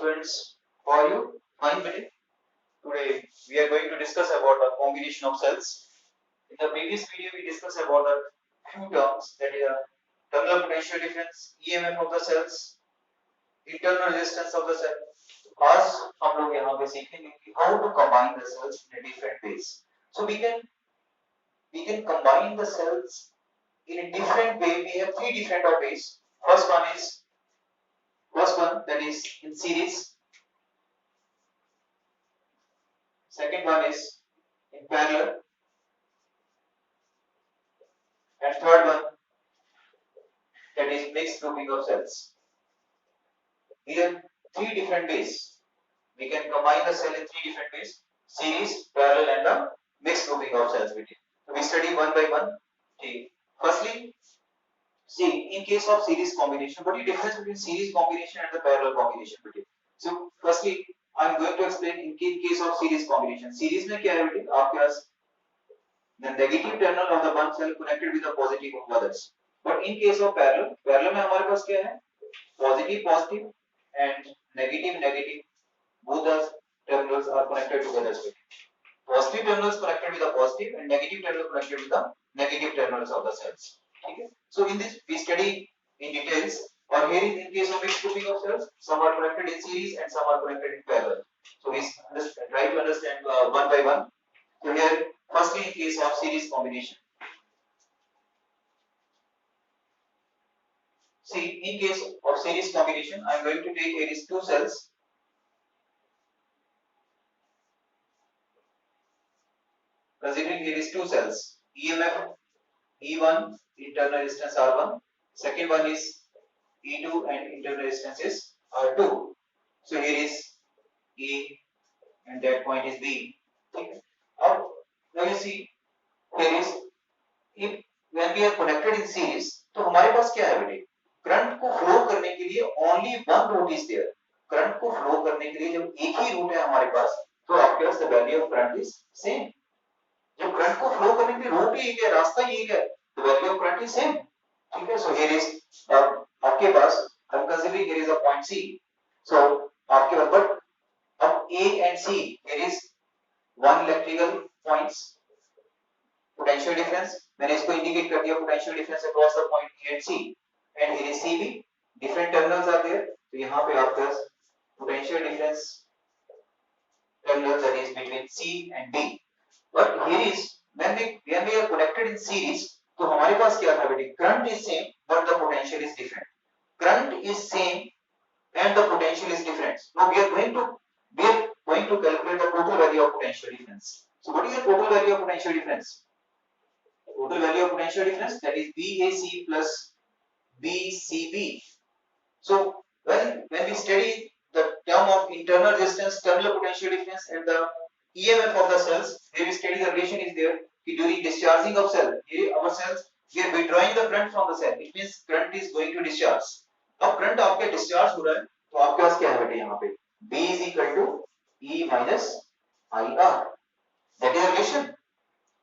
students, how are you? Fine, buddy. Today we are going to discuss about a combination of cells. In the previous video, we discussed about a few terms, that is a terminal potential difference, EMF of the cells, internal resistance of the cell. आज हम लोग यहाँ पे सीखेंगे कि how to combine the cells in a different ways. So we can combine the cells in a different way. We have three different ways. First one that is in series. Second one is in parallel, and third one that is mixed grouping of cells. Here three different ways. We can combine the cell in three different ways: series, parallel, and the mixed grouping of cells between. So we study one by one. Okay. Firstly, see, in case of series combination, what is the difference between series combination and the parallel combination between? So firstly, I am going to explain in case of series combination. Series में क्या है बेटे? आपके पास the negative terminal of the one cell connected with the positive of others. But in case of parallel में हमारे पास क्या है? Positive and negative, both the terminals are connected together. Positive terminals connected with the positive and negative terminal connected with the negative terminals of the cells. Okay. So in this we study in details. Or here in case of mixed grouping of cells, some are connected in series and some are connected in parallel. So we try to understand one by one. So here, firstly, in case of series combination. See, in case of series combination, I am going to take here is two cells. Considering here is two cells, EMF E1, internal resistance R1. Second one is E2 and internal resistance is R2. So here is A and that point is B. Okay. Now you see, here is if when we are connected in series, तो हमारे पास क्या है बेटे? Current को flow करने के लिए only one route is there. Current को फ्लो करने के लिए जब एक ही रूट है हमारे पास, तो आपके पास the value of current is same. जब करंट को फ्लो करने के लिए रूट ही एक है, रास्ता ही एक है, the value of current is same. ठीक है? So here is आपके पास I'm considering here is a point C. So आपके पास but अब A and C here is one electrical points. Potential difference, मैंने इसको indicate कर दिया potential difference across the point A and C, and here is CB. Different terminals are there, तो यहाँ पे आपका potential difference terminal that is between C and D. But here is when we are connected in series, तो हमारे पास क्या था बेटे? Current is same, but the potential is different. Current is same and the potential is different. Now we are going to calculate the total value of potential difference. So what is the total value of potential difference? Total value of potential difference, that is VAC plus BCB. So when we study the term of internal resistance, terminal potential difference, and the EMF of the cells, here we study the relation is there. During discharging of cell, here our cells, we are withdrawing the current from the cell. It means current is going to discharge. अब current आपके discharge हो रहा है, तो आपके पास क्या है बेटे यहाँ पे? B is equal to E minus IR. That is the relation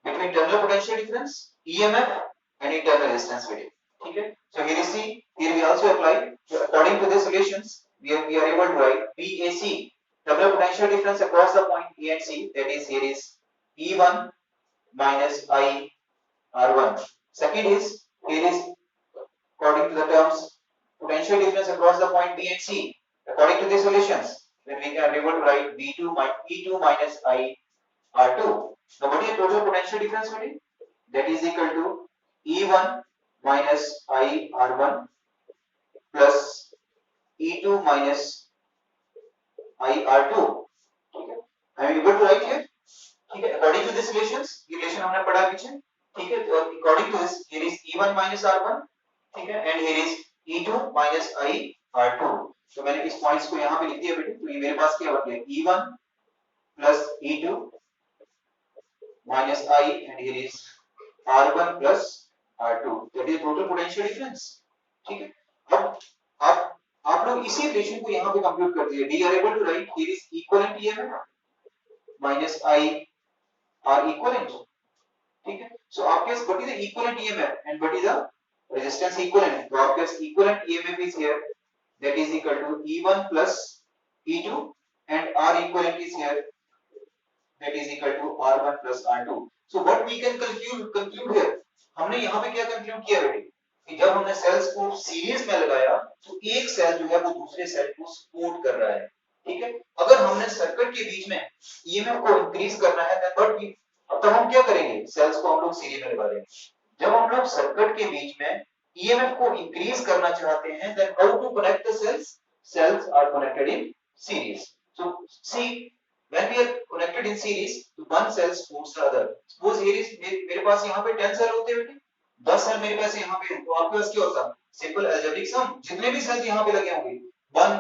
between terminal potential difference, EMF, and internal resistance value. Okay. So here you see, here we also apply. According to these relations, we are able to write BAC, terminal potential difference across the point A and C. That is, here is E1 minus I R1. Second is, here is according to the terms potential difference across the point B and C. According to these relations, then we are able to write E2 minus I R2. Now what is the total potential difference? That is equal to E1 minus I R1 plus E2 minus I R2. ठीक है? I am able to write here. ठीक है? According to these relations, relation हमने पढ़ा पीछे. ठीक है? According to this, here is E1 minus R1. ठीक है? And here is E2 minus I R2. तो मैंने इस पॉइंट्स को यहाँ पे लिख दिया बेटे. तो ये मेरे पास क्या बन गया? E1 plus E2 minus I, and here is R1 plus R2. That is total potential difference. ठीक है? अब आप लोग इसी रिलेशन को यहाँ पे कंप्यूट कर दीजिए. We are able to write here is equivalent EMF minus I R equivalent. ठीक है? So आपके पास what is the equivalent EMF and what is the resistance equivalent? तो आपके पास equivalent EMF is here, that is equal to E1 plus E2 and R equivalent is here, that is equal to R1 plus R2. So what we can conclude here, हमने यहाँ पे क्या conclude किया बेटे कि जब हमने सेल्स को सीरीज में लगाया तो एक सेल जो है वो दूसरे सेल को सपोर्ट कर रहा है, ठीक है। अगर हमने सर्किट के बीच में ईएमएफ को इंक्रीज करना है तब हम क्या करेंगे, सेल्स को हम लोग सीरीज में लगा देंगे। जब हम लोग सर्किट के बीच में ईएमएफ को इंक्रीज करना चाहते हैं then how to connect the cells are connected in series. So see, when we are connected in series, one cell supports the other. Suppose here is मेरे पास यहाँ पे 10 सेल होते हैं बेटे, 10 सेल मेरे पास यहाँ पे, तो आपके पास क्या होता, सिंपल अलजेब्रिक सम, जितने भी सेल यहाँ पे लगे होंगे 1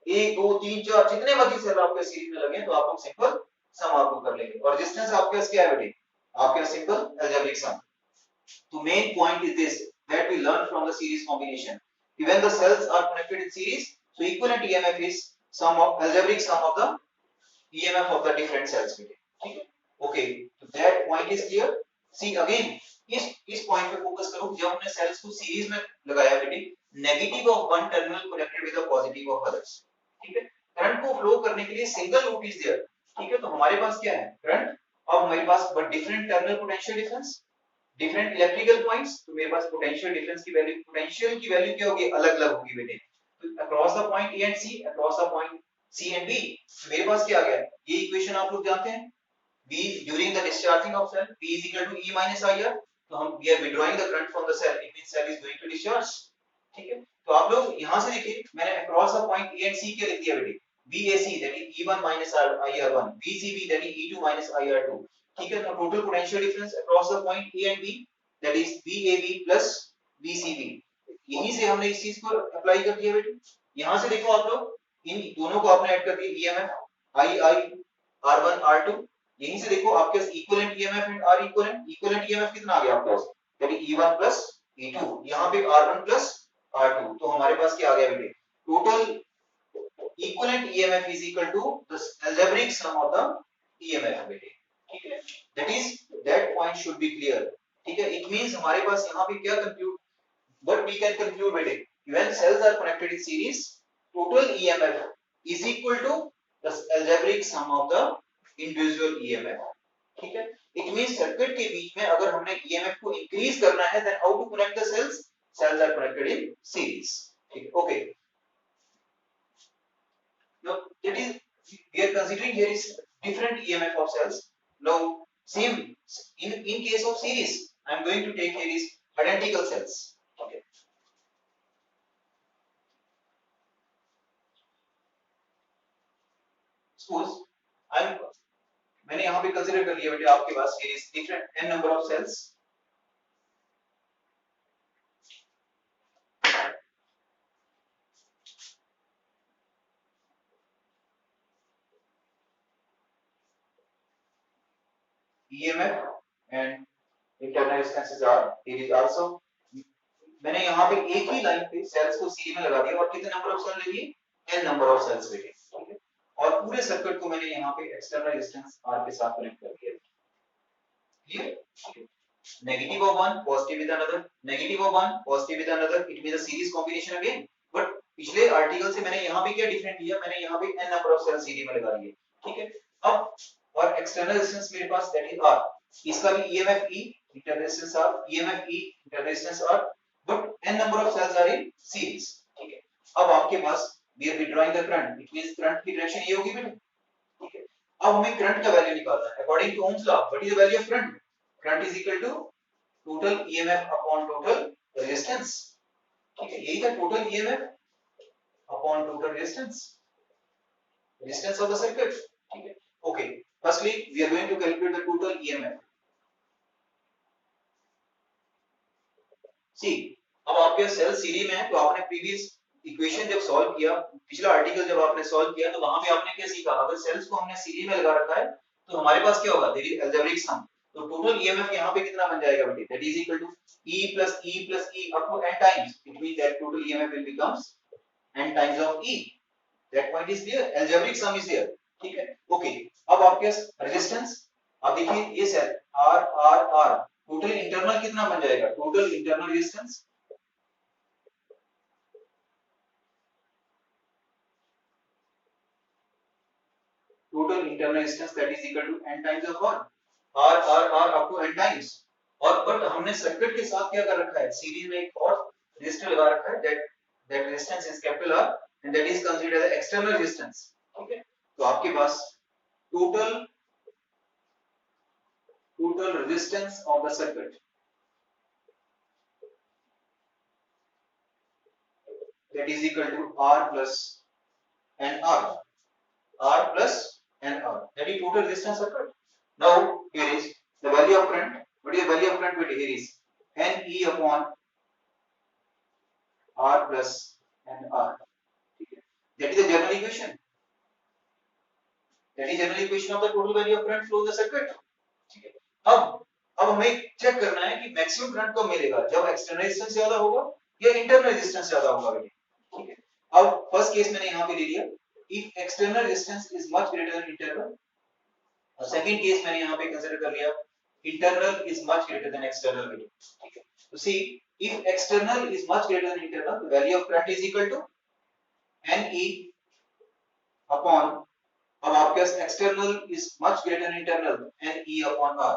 1 2 3 4 जितने मर्जी सेल आपके सीरीज में लगे तो आप लोग सिंपल सम आपको कर लेंगे। और रेजिस्टेंस आपके पास क्या है बेटे, आपके पास सिंपल अलजेब्रिक सम। तो main point is this that we learn from the series combination. When the cells are connected in series, so equivalent EMF is sum of algebraic sum of the EMF of the different cells बेटे, ठीक है। Okay, so that point is clear. See again, इस point पे focus करो, जब हमने sales को series में लगाया बेटे, negative of one terminal connected with the positive of others, ठीक है। करंट को फ्लो करने के लिए सिंगल लूप इज देयर, ठीक है। तो हमारे पास क्या है करंट, अब हमारे पास but different terminal potential difference, different electrical points, तो मेरे पास पोटेंशियल डिफरेंस की वैल्यू, पोटेंशियल की वैल्यू क्या होगी, अलग-अलग होगी बेटे। तो across the point A and C, across the point C and B, मेरे पास क्या आ गया, ये इक्वेशन आप लोग जानते हैं, B during the discharging of cell, B is equal to E minus IR, तो हम we are withdrawing the current from the cell, it means cell is going to discharge, ठीक है। तो आप लोग यहाँ से देखिए, मैंने across the point A and C क्या लिख दिया बेटे, BAC that is E1 minus IR1, BCB that is E2 minus IR2, ठीक है। तो total potential difference across the point A and B that is BAB plus BCB, यहीं से हमने इस चीज को अप्लाई कर दिया बेटे। यहाँ से देखो आप लोग, इन दोनों को आपने ऐड कर दिया, EMF II R1 R2, यहीं से देखो आपके पास equivalent EMF and R equivalent, equivalent EMF कितना आ गया आपके पास, यानी E1 प्लस E2, यहाँ पे R1 प्लस R2, तो हमारे पास क्या आ गया बेटे, total equivalent EMF is equal to the algebraic sum of the EMF बेटे, ठीक है। That is, that point should be clear, ठीक है। इट मींस हमारे पास यहाँ पे क्या conclude, what we can conclude बेटे, when cells are connected in series, total EMF is equal to the algebraic sum of the individual EMF, ठीक है। इट मींस सर्किट के बीच में अगर हमने ईएमएफ को इंक्रीज करना है then how to connect the cells, cells are connected in series, ठीक है। Okay, now that is we are considering here is different EMF of cells. Now same in case of series I am going to take here is identical cells, okay। Suppose I am, मैंने यहाँ पे consider कर लिया बेटे आपके पास here is different n number of cells, EMF and internal resistances are, here is also, मैंने यहाँ पे एक ही लाइन पे सेल्स को सीरीज में लगा दिया और कितने नंबर ऑफ सेल लिए, n नंबर ऑफ सेल्स बेटे, ठीक है। और पूरे सर्किट को मैंने यहाँ पे एक्सटर्नल रेजिस्टेंस R के साथ कनेक्ट कर दिया, clear. Negative of one, positive with another, negative of one, positive with another, it means a series combination again। But पिछले आर्टिकल से मैंने यहाँ पे क्या डिफरेंट लिया, मैंने यहाँ पे n number of cell series में लगा दिए, ठीक है। अब और एक्सटर्नल रेजिस्टेंस मेरे पास दैट इज R, इसका भी EMF E, internal resistance R, EMF E, internal resistance R, but n number of cells are in series, ठीक है। अब आपके पास we are withdrawing the current, it means current की direction ये होगी बेटे, ठीक है। अब हमें करंट का वैल्यू निकालना है according to Ohm's law, what is the value of current, current is equal to total EMF upon total resistance, ठीक है। यही था total EMF upon total resistance, resistance of the circuit, ठीक है। Okay, firstly we are going to calculate the total EMF। See, अब आपके cell series में है तो आपने प्रीवियस इक्वेशन जब सॉल्व किया, पिछला आर्टिकल जब आपने सॉल्व किया तो वहां पे आपने क्या सीखा, अगर सेल्स को हमने सीरीज में लगा रखा है तो हमारे पास क्या होगा, देयर इज अलजेब्रिक सम, तो टोटल ईएमएफ यहाँ पे कितना बन जाएगा बेटे, that is equal to E plus E plus E up to n times, it means that total EMF will becomes n times of E, that point is there, algebraic sum is there, ठीक है। Okay, अब आपके पास resistance, अब देखिए ये cell R R R, total internal कितना बन जाएगा, total internal resistance total internal resistance that is equal to n times of r up to n times. और बट हमने सर्किट के साथ क्या कर रखा है, सीरीज में एक और रेजिस्टर लगा रखा है, that resistance is capital R and that is considered as external resistance. ठीक है, तो आपके पास total resistance of the circuit that is equal to R plus NR. R plus NR, that is total resistance circuit. Now here is the value of current. What is the value of current? Here is NE upon R plus NR. That is the general equation. That is general equation of the total value of current flow in the circuit. ठीक है, अब हमें check करना है कि maximum current कब मिलेगा, जब एक्सटर्नल रेजिस्टेंस ज्यादा होगा या इंटरनल रेजिस्टेंस ज्यादा होगा। ठीक है, अब फर्स्ट केस मैंने यहां पे ले लिया, if external resistance is much greater than internal, और सेकंड केस मैंने यहां पे कंसीडर कर लिया internal is much greater than external value। ठीक है, तो see if external is much greater than internal, the value of current is equal to Ne upon, अब आपके पास external is much greater than internal, Ne upon R।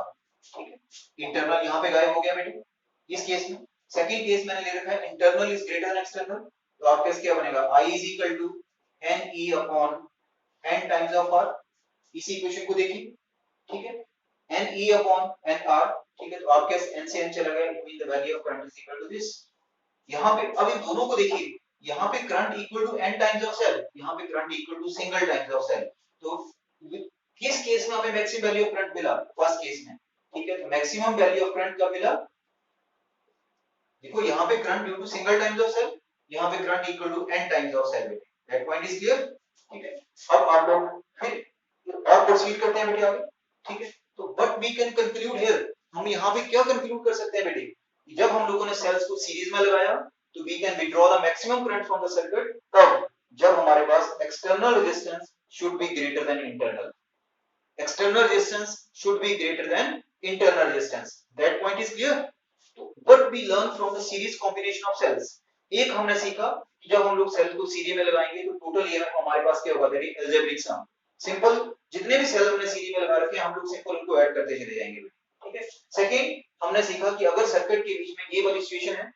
ठीक है, internal यहां पे गायब हो गया बेटे इस केस में। सेकंड केस मैंने ले रखा है internal is greater than external, तो आपके पास क्या बनेगा, I is equal to Ne upon n times of R। इसी इक्वेशन को देखिए। ठीक है, Ne upon nR। ठीक है, तो आपके पास n से n चला गया, it mean the value of current is equal to this. यहां पे अब इन दोनों को देखिए, यहां पे current equal to n times of cell, यहां पे current equal to single times of cell. तो किस केस में हमें मैक्सिमम वैल्यू ऑफ करंट मिला, फर्स्ट केस में। ठीक है, तो मैक्सिमम वैल्यू ऑफ करंट कब मिला, देखो यहां पे current due to single times of cell, यहां पे current equal to n times of cell. That point is clear. ठीक है, अब आप लोग फिर और प्रोसीड करते हैं बेटे आगे। ठीक है, तो what we can conclude here, हम यहां पे क्या कंक्लूड कर सकते हैं बेटे, जब हम लोगों ने सेल्स को सीरीज में लगाया तो we can withdraw the maximum current from the circuit, तब जब हमारे पास external resistance should be greater than internal. External resistance should be greater than internal resistance. That point is clear. What we learn from the series combination of cells. एक हमने सीखा कि जब हम लोग सेल को सीरीज में लगाएंगे तो टोटल ईएमएफ हमारे पास क्या होगा, that is algebraic sum. Simple, जितने भी सेल हमने सीरीज में लगा रखे हैं हम लोग सिंपल उनको ऐड करते चले जाएंगे। ठीक है, सेकंड हमने सीखा कि अगर सर्किट के बीच में ये वाली सिचुएशन है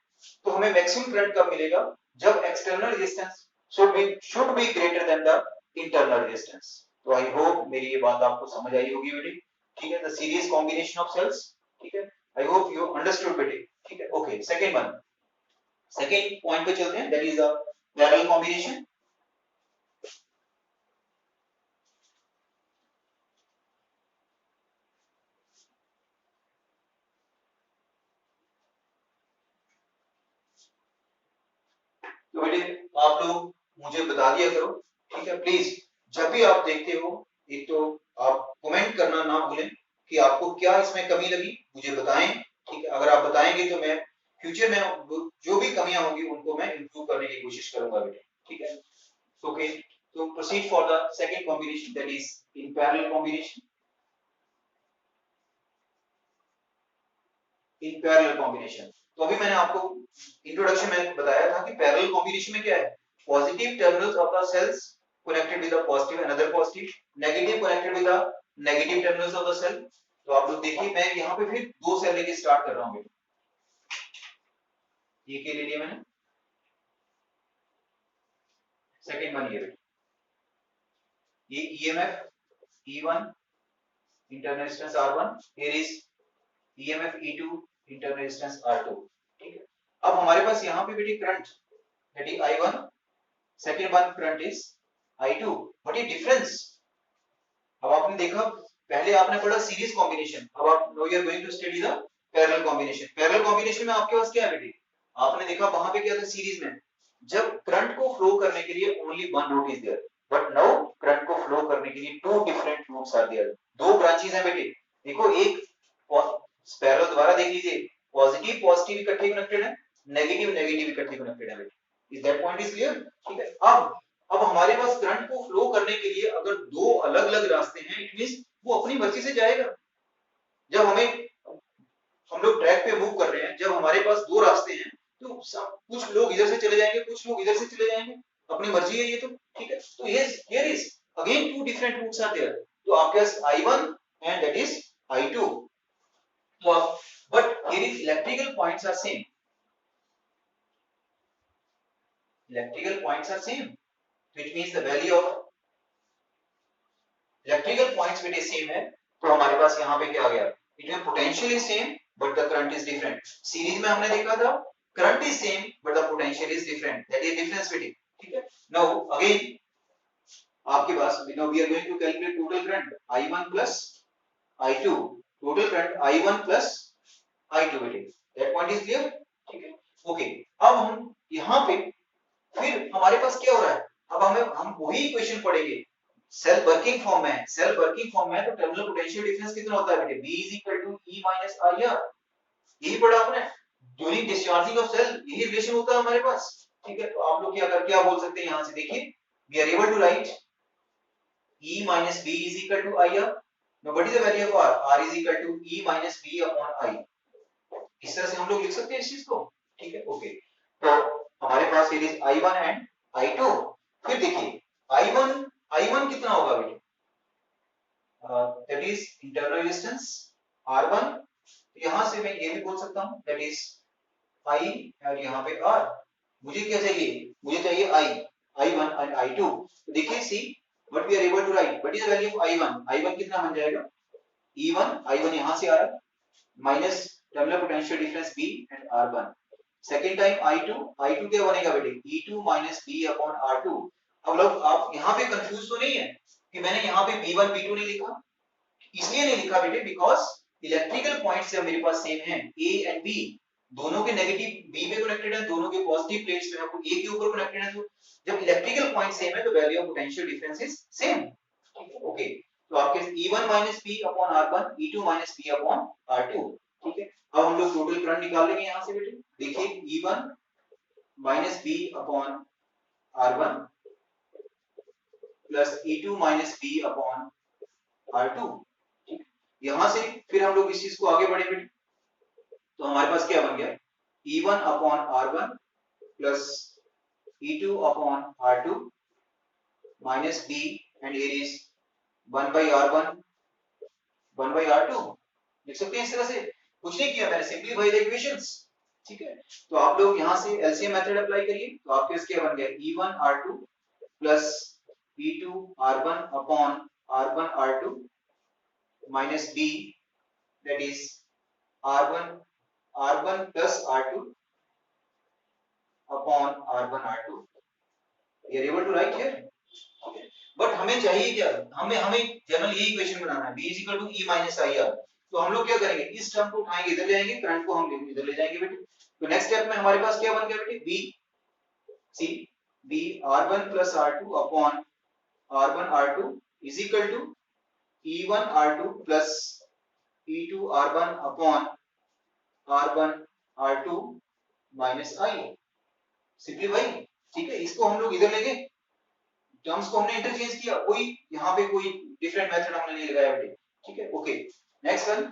तो हमें मैक्सिमम करंट कब मिलेगा, जब external resistance should be greater than the internal resistance। तो आई होप मेरी ये बात आपको समझ आई होगी बेटे। ठीक है, the series combination of cells. ठीक है, आई होप यू अंडरस्टूड बेटे। ठीक है, okay, second one, second point पे चलते हैं, that is the parallel combination. तो बेटे आप लोग मुझे बता दिया करो। ठीक है, प्लीज जब भी आप देखते हो एक तो आप कमेंट करना ना भूलें कि आपको क्या इसमें कमी लगी, मुझे बताएं। ठीक है, अगर आप बताएंगे तो मैं फ्यूचर में जो भी कमियां होंगी उनको मैं इंप्रूव करने की कोशिश करूंगा बेटे। ठीक है, ओके, तो proceed for the second combination, that is in parallel combination. In parallel combination, तो अभी मैंने आपको इंट्रोडक्शन में बताया था कि पैरेलल कॉम्बिनेशन में क्या है, positive terminals of the cells connected with the positive and other positive, negative connected with the negative terminals of the cell। तो आप लोग देखिए मैं यहाँ पे फिर दो सेल लेके स्टार्ट कर रहा हूँ। ये के ले लिया मैंने, सेकंड वन ये EMF E1 internal resistance R1, here is EMF E2 internal resistance R2। ठीक है, अब हमारे पास यहाँ पे बेटी current that is I1, second one current is I2। What is difference, अब आपने देखा पहले आपने पढ़ा सीरीज कॉम्बिनेशन, अब आप know you are going to study the parallel combination. Parallel combination में आपके पास क्या है बेटी, आपने देखा वहां पे क्या था सीरीज में, जब करंट को फ्लो करने के लिए only one route is there, but now current को फ्लो करने के लिए two different routes are there, दो ब्रांचेस हैं बेटी। देखो एक पैरेलल दोबारा देख लीजिए, पॉजिटिव पॉजिटिव इकट्ठे कनेक्टेड है, नेगेटिव नेगेटिव इकट्ठे कनेक्टेड है बेटी। Is that point is clear. ठीक है, अब हमारे पास करंट को फ्लो करने के लिए अगर दो अलग अलग रास्ते हैं, इट मींस वो अपनी मर्जी से जाएगा। जब हम लोग ट्रैक पे मूव कर रहे हैं, जब हमारे पास दो रास्ते हैं तो कुछ लोग इधर से चले जाएंगे, कुछ लोग इधर से चले जाएंगे, अपनी मर्जी है ये तो। ठीक है, तो here is again two different roots are there. तो आपके पास I1 and that is I2. But here is electrical points are same. Electrical points are same, which means the value of electrical points भी same है. तो हमारे पास यहाँ पे क्या आ गया? It means potential is same, but the current is different. Series में हमने देखा था current is same, but the potential is different. That is difference between. ठीक है? Now again आपके पास now we are going to calculate total current I1 plus I2. Total current I1 plus I2 बेटे. That point is clear? ठीक है? Okay. अब हम यहाँ पे फिर हमारे पास क्या हो रहा है? अब हम वही इक्वेशन पढ़ेंगे. सेल वर्किंग फॉर्म में है. सेल वर्किंग फॉर्म में है तो टर्मिनल पोटेंशियल डिफरेंस कितना होता है बेटे? V is equal to E minus IR. यही पढ़ा आपने. ड्यूरिंग डिस्चार्जिंग ऑफ सेल यही रिलेशन होता है हमारे पास. ठीक है? तो आप लोग क्या बोल सकते हैं यहाँ से देखिए. We are able to write E minus V is equal to IR. Now what is the value of R? R is equal to E minus V upon I. इस तरह से हम लोग लिख सकते हैं इस चीज को. ठीक है? ओके. तो हमारे पास ये I1 and I2. फिर देखिए I1 कितना होगा बेटे? That is internal resistance R1. यहाँ से मैं ये भी बोल सकता हूँ that is I और यहाँ पे R. मुझे क्या चाहिए? मुझे चाहिए I1 and I2. तो देखिए see what we are able to write. What is the value of I1? I1 कितना बन जाएगा? I1 यहाँ से आ रहा है minus terminal potential difference B and R1. Second time I2 क्या बनेगा बेटे? E2 minus B upon R2. अब लोग आप यहाँ पे कंफ्यूज तो नहीं है कि मैंने यहाँ पे B1 B2 नहीं लिखा. इसलिए नहीं लिखा बेटे बिकॉज इलेक्ट्रिकल पॉइंट्स जब मेरे पास सेम हैं A एंड B, दोनों के नेगेटिव B पे कनेक्टेड है, दोनों के पॉजिटिव प्लेट्स पे आपको A के ऊपर कनेक्टेड है. तो जब इलेक्ट्रिकल पॉइंट सेम है तो value of potential difference is same. ठीक है? ओके. तो आपके E1 minus B upon R1, E2 minus B upon R2. ठीक है? अब हम लोग टोटल करंट निकाल लेंगे यहाँ से बेटे. देखिए E1 minus B upon R1 plus E2 minus B upon R2. ठीक. यहाँ से फिर हम लोग इस चीज को आगे बढ़े बेटे. तो हमारे पास क्या बन गया? E1 upon R1 plus E2 upon R2 minus B and here is 1 by R1 1 by R2. लिख सकते हैं इस तरह से. कुछ नहीं किया मैंने, सिंपलीफाई द इक्वेशंस. ठीक है? तो आप लोग यहाँ से एलसीएम मेथड अप्लाई करिए. तो आपके पास क्या बन गया? E1 R2 plus E2 R1 upon R1 R2 minus B that is R1 plus R2 upon R1 R2. You are able to write here. But हमें चाहिए क्या? हमें जनरल ये इक्वेशन बनाना है. B is equal to E minus IR. तो हम लोग क्या करेंगे? इस टर्म को उठाएंगे, इधर ले जाएंगे, करंट को हम इधर ले जाएंगे बेटे. तो नेक्स्ट स्टेप में हमारे पास क्या बन गया बेटे? B R1 plus R2 upon R1 R2 is equal to E1 R2 plus E2 R1 upon R1 R2 minus I. Simplify. ठीक है? इसको हम लोग इधर लेंगे, टर्म्स को हमने इंटरचेंज किया. कोई यहाँ पे कोई डिफरेंट मेथड हमने नहीं लगाया बेटे. ठीक है? ओके. Next one.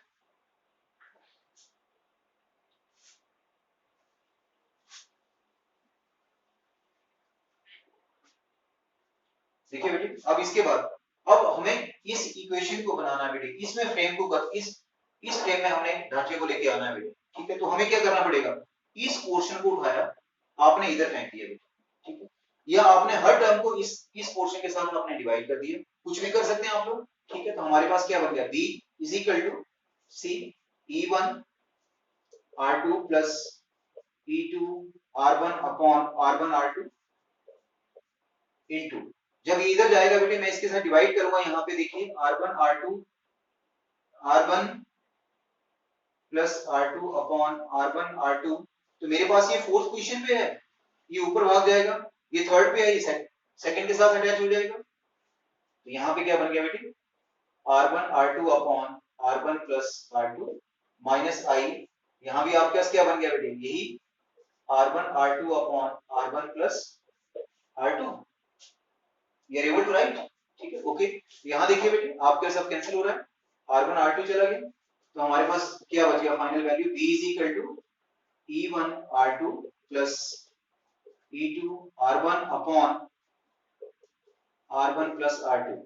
देखिए बेटे, अब इसके बाद अब हमें इस इक्वेशन को बनाना है बेटे. इसमें फ्रेम को इस फ्रेम में हमने ढांचे को लेके आना है बेटे. ठीक है? तो हमें क्या करना पड़ेगा? इस पोर्शन को उठाया, आपने इधर फेंक दिया बेटे. ठीक है? या आपने हर टर्म को इस पोर्शन के साथ आपने डिवाइड कर दिया. कुछ भी कर सकते हैं आप लोग. ठीक है? तो हमारे पास क्या बन गया? B is equal to C E1 R2 plus E2 R1 upon R1 R2 into, जब ये इधर जाएगा बेटे मैं इसके साथ डिवाइड करूंगा. यहाँ पे देखिए R1 R1 plus R2 upon R1 R2. तो मेरे पास ये फोर्थ पोजीशन पे है, ये ऊपर भाग जाएगा. ये थर्ड पे है, ये सेकंड के साथ अटैच हो जाएगा. तो यहाँ पे क्या बन गया बेटे? R1 R2 upon R1 plus R2 minus I. यहाँ भी आपके पास क्या बन गया बेटे? यही R1 R2 upon R1 plus R2. You are able to write. ठीक है? ओके. यहाँ देखिए बेटे आपके सब कैंसिल हो रहा है. R1 R2 चला गया. तो हमारे पास क्या बच गया? Final value B is equal to E1 R2 plus E2 R1 upon R1 plus R2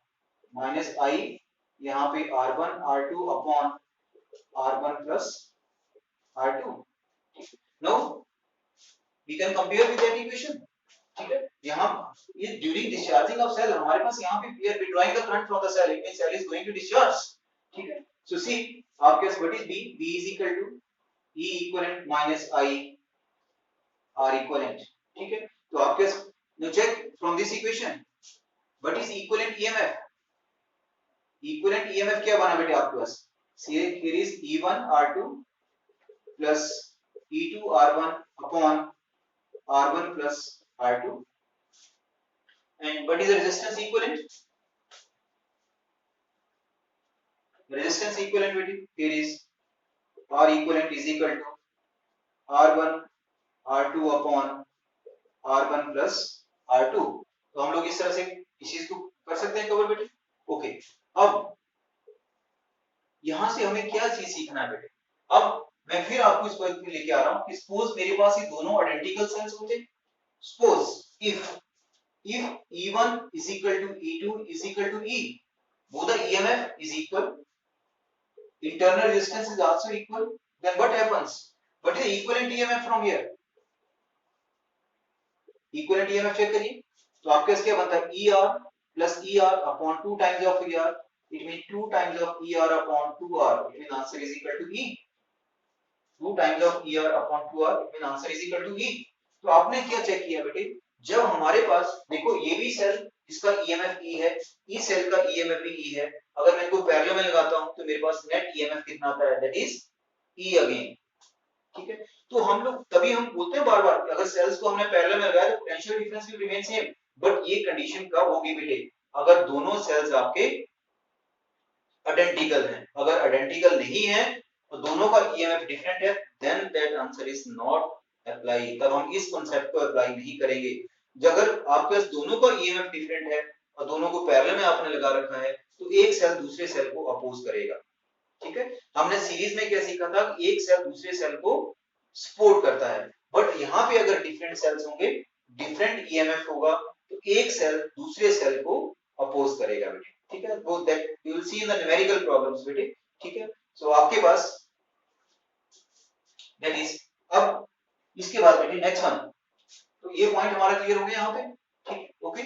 minus I यहाँ पे R1 R2 upon R1 plus R2. Now we can compare with that equation. ठीक है, यहाँ ये during discharging of cell हमारे पास यहाँ पे we are withdrawing the current from the cell. It means cell is going to discharge. ठीक है, so see आपके पास what is B? B is equal to E equivalent minus I R equivalent. ठीक है, तो आपके पास now check from this equation what is equivalent EMF? Equivalent EMF क्या बना बेटे आपके पास? See here is E1 R2 plus E2 R1 upon R1 plus R2. And what is the resistance equivalent? Resistance equivalent here is R equivalent is equal to R1 R2 upon R1 plus R2. तो हम लोग इस तरह से इस चीज को कर सकते हैं कवर बेटे. ओके, अब यहां से हमें क्या चीज सीखना है बेटे. अब मैं फिर आपको इस पॉइंट में लेके आ रहा हूं कि सपोज मेरे पास ये दोनों आइडेंटिकल सेल्स होते. Suppose if E1 is equal to E2 is equal to E, both the EMF is equal, internal resistance is also equal, then what happens? What is the equivalent EMF from here? Equivalent EMF check करिए, तो आपके पास क्या बनता है? ER plus ER upon 2 times of ER, it means 2 times of ER upon 2R, it means answer is equal to E. 2 times of ER upon 2R, it means answer is equal to E. तो आपने क्या check किया बेटे, जब हमारे पास देखो ये भी सेल इसका EMF E है, इस सेल का EMF भी E है, अगर मैं इनको पैरेलल में लगाता हूं तो मेरे पास नेट EMF कितना आता है? That is E again. ठीक है, तो हम लोग तभी हम बोलते हैं बार बार कि अगर सेल्स को हमने पैरेलल में लगाया तो potential difference will remain same. But ये कंडीशन कब होगी बेटे? अगर दोनों सेल्स आपके आइडेंटिकल हैं. अगर आइडेंटिकल नहीं है तो दोनों का EMF डिफरेंट है, then that answer is not apply. तब हम इस कांसेप्ट को अप्लाई नहीं करेंगे. अगर आपके पास दोनों का EMF डिफरेंट है और दोनों को पैरेलल में आपने लगा रखा है तो एक सेल दूसरे सेल को अपोज करेगा. ठीक है, हमने सीरीज में क्या सीखा था कि एक सेल दूसरे सेल को सपोर्ट करता है. बट यहाँ पे अगर डिफरेंट सेल्स होंगे, डिफरेंट EMF होगा, तो एक सेल दूसरे सेल को अपोज करेगा बेटे. ठीक है, वो that you will see in the numerical problems बेटे. ठीक है, सो आपके पास दैट इज. अब इसके बाद बेटे नेक्स्ट वन, तो ये पॉइंट हमारा क्लियर हो गया यहाँ पे. ठीक, ओके.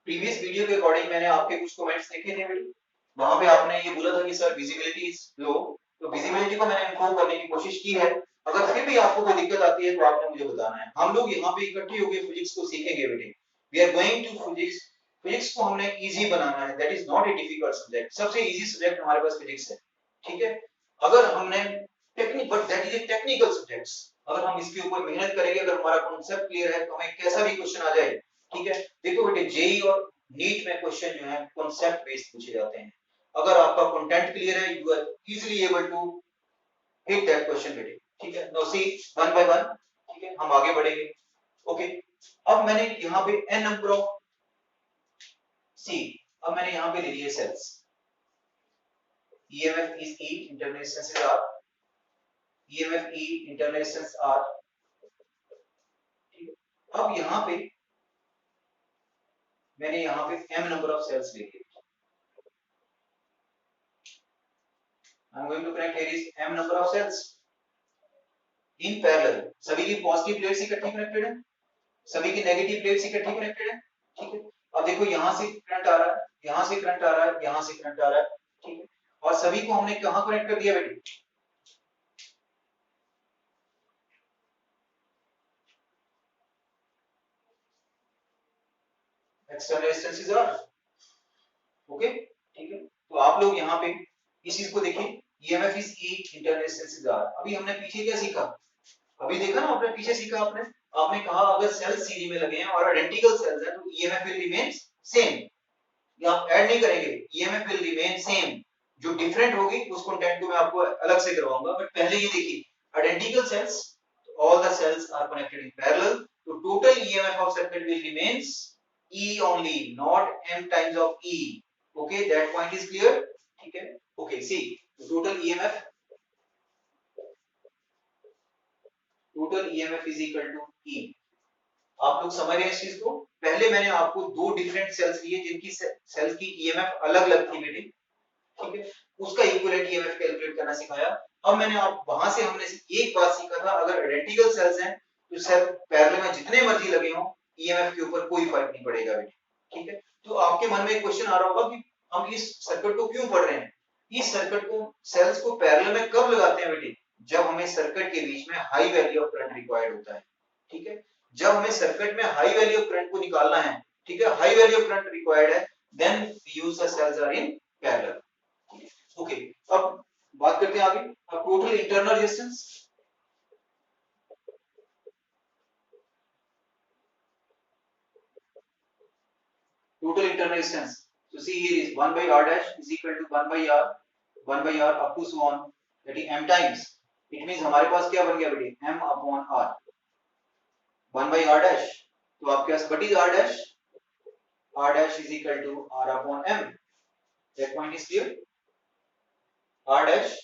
प्रीवियस वीडियो के अकॉर्डिंग मैंने आपके कुछ कमेंट्स देखे थे बेटे, वहां पे आपने ये बोला था कि सर विजिबिलिटी इज लो, तो विजिबिलिटी को मैंने इंफॉर्म करने की कोशिश की है. अगर फिर भी आपको कोई दिक्कत आती है तो आपने मुझे बताना है. हम लोग यहाँ पे इकट्ठे होकर फिजिक्स को सीखेंगे बेटे. We are going to physics. Physics को हमने इजी बनाना है. That is not a difficult subject. सबसे इजी सब्जेक्ट हमारे पास फिजिक्स है. ठीक है, अगर हमने technique, but that is a technical subjects. अगर हम इसके ऊपर मेहनत करेंगे, अगर हमारा कॉन्सेप्ट क्लियर है तो हमें कैसा भी क्वेश्चन आ जाए. ठीक है, देखो बेटे जेई और नीट में क्वेश्चन जो है कॉन्सेप्ट बेस्ड पूछे जाते हैं. अगर आपका कंटेंट क्लियर है, you are easily able to hit that question बेटे. ठीक है, no see one by one. ठीक है, हम आगे बढ़ेंगे. ओके, अब मैंने यहाँ पे n नंबर ऑफ सी, अब मैंने यहाँ पे ले लिए sales. EMF is E, internal resistance is R. EMF E, internal resistance R. ठीक है, अब यहाँ पे मैंने यहाँ पे m नंबर ऑफ सेल्स ले लिए. I'm going to connect here is m number of cells in parallel. सभी की पॉजिटिव प्लेट्स इकट्ठी कनेक्टेड है, सभी की नेगेटिव प्लेट्स इकट्ठी कनेक्टेड है. ठीक है, अब देखो यहाँ से करंट आ रहा है, यहाँ से करंट आ रहा है, यहाँ से करंट आ रहा है. ठीक है, और सभी को हमने कहाँ कनेक्ट कर दिया बेटे? External resistance is R. Okay, ठीक है, तो आप लोग यहाँ पे इस चीज को देखिए. EMF is E, internal resistance is R. अभी हमने पीछे क्या सीखा? अभी देखा ना आपने, पीछे सीखा आपने. आपने कहा अगर सेल्स सीरीज में लगे हैं और आइडेंटिकल सेल्स हैं तो EMF will remain same. ये आप ऐड नहीं करेंगे, EMF will remain same. जो डिफरेंट होगी उस कंटेंट को मैं आपको अलग से करवाऊंगा. बट पहले ये देखिए, identical sales, all the cells are connected in parallel, so total EMF of circuit will remains E only, not m times of E. Okay, that point is clear. ठीक है, okay, see the total EMF total EMF is equal to E. आप लोग समझ रहे हैं इस चीज को? पहले मैंने आपको दो डिफरेंट सेल्स लिए जिनकी सेल्स की ईएमएफ अलग अलग थी बेटे, ठीक है, उसका इक्विवेलेंट ईएमएफ कैलकुलेट करना सिखाया। अब मैंने आप वहां से हमने एक बात सीखा था, अगर आइडेंटिकल सेल्स हैं तो सेल पैरेलल में जितने मर्जी लगे हों ईएमएफ के ऊपर कोई फर्क नहीं पड़ेगा बेटे, ठीक है। तो आपके मन में एक क्वेश्चन आ रहा होगा कि हम इस सर्किट को क्यों पढ़ रहे हैं? इस सर्किट को सेल्स को पैरेलल में कब लगाते हैं बेटे? जब हमें सर्किट के बीच में high value of current required होता है, ठीक है। जब हमें सर्किट में हाई वैल्यू ऑफ करंट को निकालना है, ठीक है, high value of current required है, then we use the cells are in parallel. Okay, अब बात करते हैं आगे। अब total internal resistance, total internal resistance, so see here is 1 by r dash is equal to 1 by r up to so on, that is m times, it means हमारे पास क्या बन गया बेटे, m upon r, 1 by r dash, तो आपके पास what is r dash, r dash is equal to r upon m, that point is clear, r dash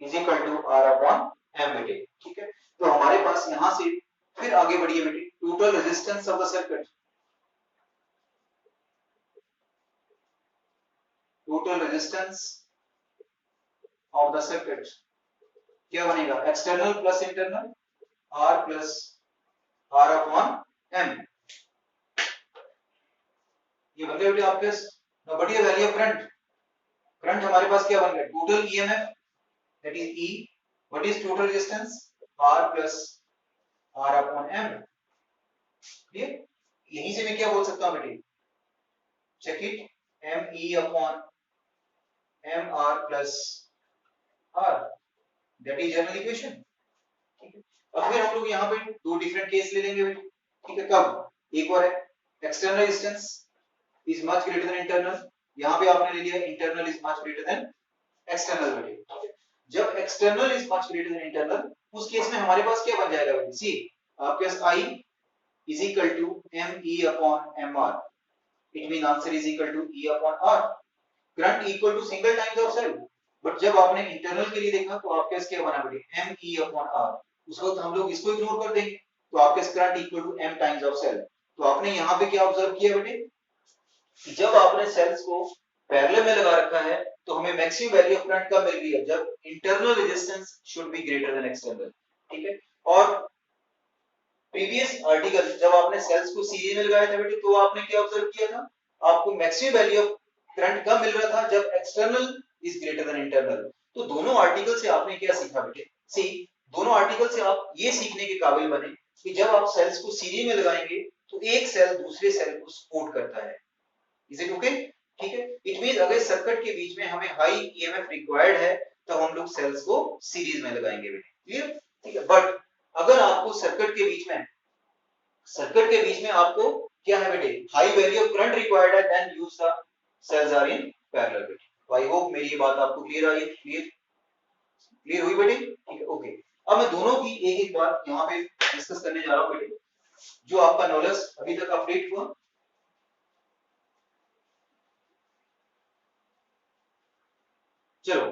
is equal to r upon m बेटे, ठीक है। तो हमारे पास यहां से फिर आगे बढ़िए बेटे, total resistance of the circuit, total resistance of the circuit क्या बनेगा, external plus internal, R plus R upon M, ये बन गया बेटे आपके पास। नाउ बढ़िया वैल्यू ऑफ करंट, करंट हमारे पास क्या बन गया, total EMF that is E, what is total resistance, R plus R upon M, clear. यहीं से मैं क्या बोल सकता हूं बेटे, check it, ME upon MR plus R, that is general equation, ठीक है। अब फिर हम लोग यहाँ पे दो डिफरेंट केस ले लेंगे बेटे, ठीक है। कब, एक बार external resistance is much greater than internal, यहाँ पे आपने ले लिया internal is much greater than external बेटे, ठीक है। जब external is much greater than internal, उस केस में हमारे पास क्या बन जाएगा बेटे, सी आपके पास I is equal to ME upon MR, it mean answer is equal to E upon R, current equal to single times of cell, but जब आपने इंटरनल के लिए देखा तो आपके पास क्या बना बेटे, ME अपॉन R, उस वक्त हम लोग इसको इग्नोर कर देंगे, तो आपके पास current equal to M times of cell. तो आपने यहाँ पे क्या ऑब्जर्व किया बेटे, जब आपने सेल्स को पैरेलल में लगा रखा है तो हमें मैक्सिमम वैल्यू ऑफ करंट कब मिल रही है, जब internal resistance should be greater than external, ठीक है। और प्रीवियस आर्टिकल जब आपने सेल्स को सीरीज में लगाया था बेटे, तो आपने क्या ऑब्जर्व किया था, आपको मैक्सिमम वैल्यू ऑफ करंट कब मिल रहा था, जब external is greater than internal. तो दोनों आर्टिकल से आपने क्या सीखा बेटे, सी दोनों आर्टिकल से आप ये सीखने के काबिल बने कि जब आप सेल्स को सीरीज में लगाएंगे तो एक सेल दूसरे सेल को सपोर्ट करता है, इज इट ओके, ठीक है। इट मींस अगर सर्किट के बीच में हमें हाई ईएमएफ रिक्वायर्ड है तो हम लोग सेल्स को सीरीज में लगाएंगे बेटे, क्लियर, ठीक है। बट अगर आपको सर्किट के बीच में आपको क्या है बेटे, high value of current required है, then use the cells are in parallel बेटे। आई होप मेरी ये बात आपको क्लियर आई, क्लियर हुई बेटे, ठीक है, ओके। अब मैं दोनों की एक एक बात यहाँ पे डिस्कस करने जा रहा हूँ बेटे, जो आपका नॉलेज अभी तक अपडेट हुआ। चलो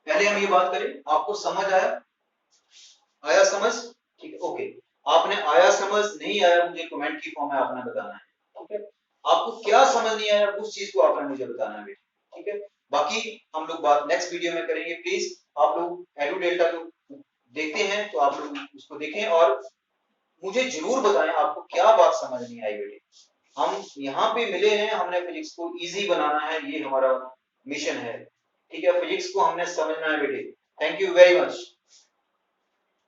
पहले हम ये बात करें, आपको समझ आया समझ, ठीक है, ओके। आपने आया समझ नहीं आया मुझे कमेंट की फॉर्म में आपने बताना है, ठीक है। आपको क्या समझ नहीं आया उस चीज को आपने मुझे बताना है बेटे, ठीक है। बाकी हम लोग बात नेक्स्ट वीडियो में करेंगे, प्लीज आप लोग एडू डेल्टा को देखते हैं तो आप लोग उसको देखें और मुझे जरूर बताएं आपको क्या बात समझ नहीं आई बेटे। हम यहाँ पे मिले हैं, हमने फिजिक्स को इजी बनाना है, ये हमारा मिशन है, ठीक है। फिजिक्स को हमने समझना है बेटे। Thank you very much.